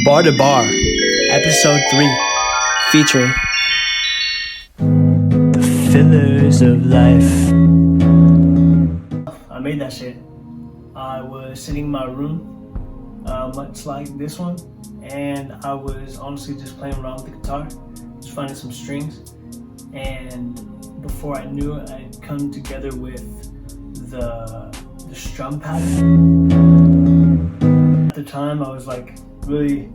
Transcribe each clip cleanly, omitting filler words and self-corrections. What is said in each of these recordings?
Bar to Bar, Episode 3, featuring the fillers of life. I made that shit. I was sitting in my room, much like this one, and I was honestly just playing around with the guitar, just finding some strings, and before I knew it, I'd come together with the strum pattern. At the time, I was like, really,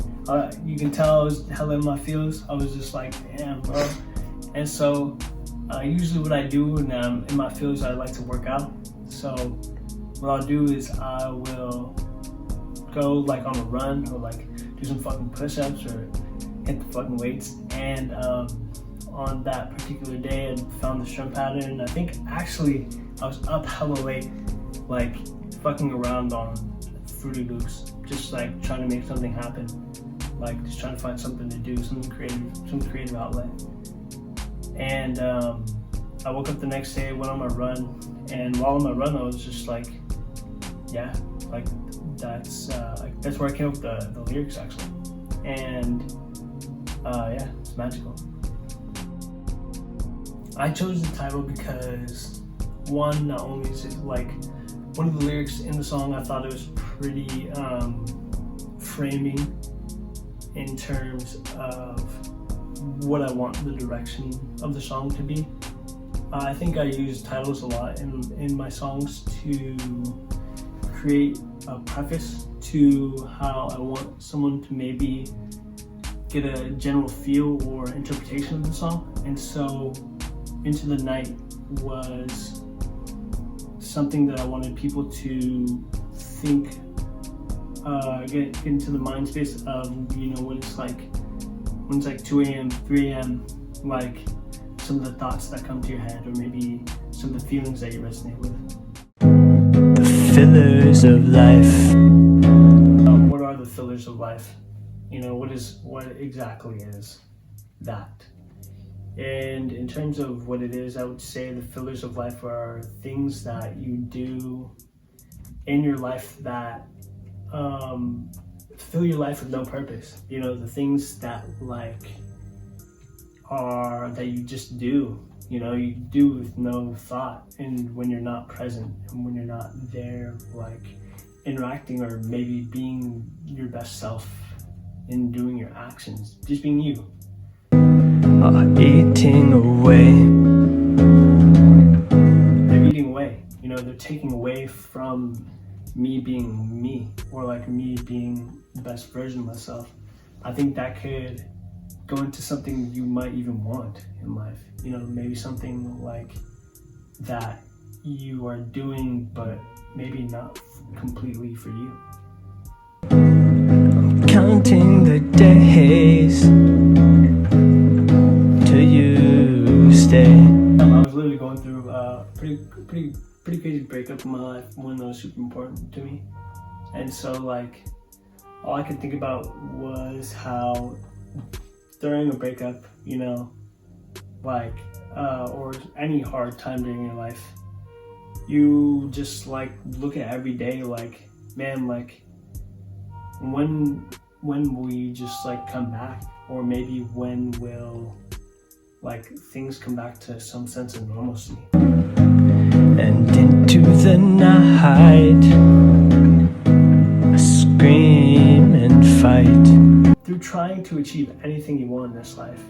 you can tell I was hella in my feels. I was just like, damn, bro. And so usually what I do when I'm in my feels, I like to work out. So what I'll do is I will go like on a run or like do some fucking push-ups or hit the fucking weights. And on that particular day, I found the strum pattern. And I think actually I was up hella late, like fucking around on Fruity Loops, just like trying to make something happen, like just trying to find something to do, some creative outlet. And I woke up the next day, went on my run, and while on my run, I was just like, yeah, like that's where I came up with the lyrics actually. And yeah, it's magical. I chose the title because one, not only is it like one of the lyrics in the song, I thought it was pretty framing in terms of what I want the direction of the song to be. I think I use titles a lot in my songs to create a preface to how I want someone to maybe get a general feel or interpretation of the song. And so Into the Night was something that I wanted people to think, get into the mind space of, you know, when it's like 2 a.m., 3 a.m., like some of the thoughts that come to your head, or maybe some of the feelings that you resonate with. The fillers of life. What are the fillers of life? You know, what exactly is that? And in terms of what it is, I would say the fillers of life are things that you do in your life that fill your life with no purpose. You know, the things that that you just do, you know, you do with no thought, and when you're not present and when you're not there, like interacting or maybe being your best self in doing your actions, just being you. Eating away. They're eating away, you know, they're taking away from me being me, or like me being the best version of myself. I think that could go into something you might even want in life, you know, maybe something like that you are doing, but maybe not completely for you. I'm counting the days till you stay. I was literally going through a pretty crazy breakup in my life, one that was super important to me. And so like all I could think about was how during a breakup, you know, like or any hard time during your life, you just like look at every day like, man, like when will you just like come back? Or maybe when will like things come back to some sense of normalcy? And into the night, I scream and fight. Through trying to achieve anything you want in this life,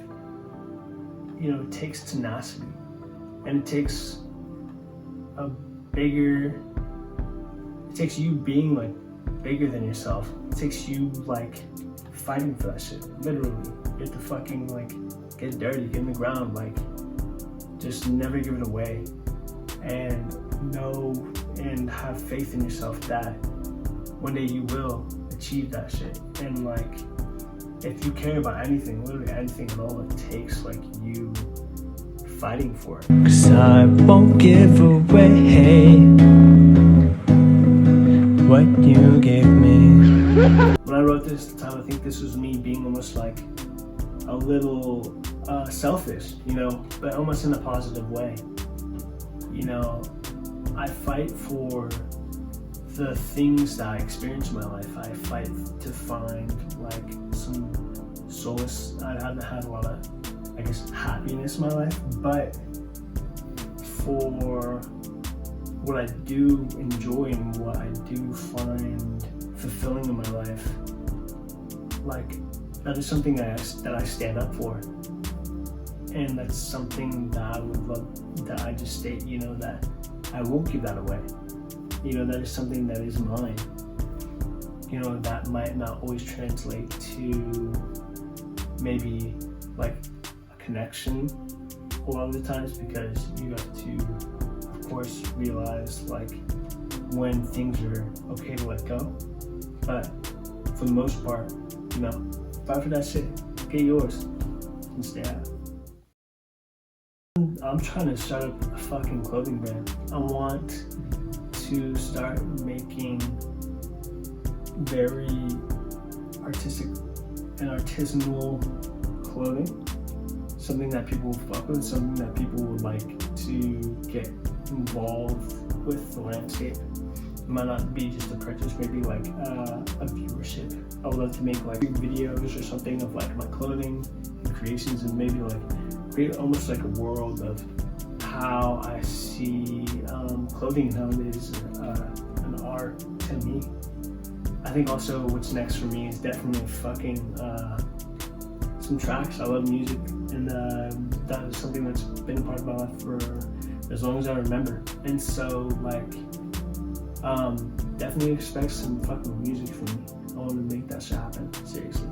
you know, it takes tenacity, and it takes you being like bigger than yourself. It takes you like fighting for that shit, literally. You have to fucking like get dirty, get in the ground, like just never give it away, and know and have faith in yourself that one day you will achieve that shit. And like if you care about anything, literally anything at all, it takes like you fighting for it. 'Cause I won't give away what you gave me. When I wrote this at the time, I think this was me being almost like a little selfish, you know, but almost in a positive way. You know, I fight for the things that I experience in my life. I fight to find like solace. I haven't had a lot of, I guess, happiness in my life, but for what I do enjoy and what I do find fulfilling in my life, like, that is something that I stand up for. And that's something that I would love, that I just state, you know, that I won't give that away. You know, that is something that is mine. You know, that might not always translate to maybe like a connection a lot of the times, because you have to, of course, realize like when things are okay to let go. But for the most part, you know, fight for that shit, get yours, and stay out. I'm trying to start up a fucking clothing brand. I want to start making very artistic and artisanal clothing, something that people will fuck with, something that people would like to get involved with the landscape. It might not be just a purchase, maybe like a viewership. I would love to make like videos or something of like my clothing and creations, and maybe like create almost like a world of how I see clothing and how it is an art to me. I think also what's next for me is definitely fucking some tracks. I love music, and that is something that's been a part of my life for as long as I remember. And so like, definitely expect some fucking music from me. I want to make that shit happen, seriously.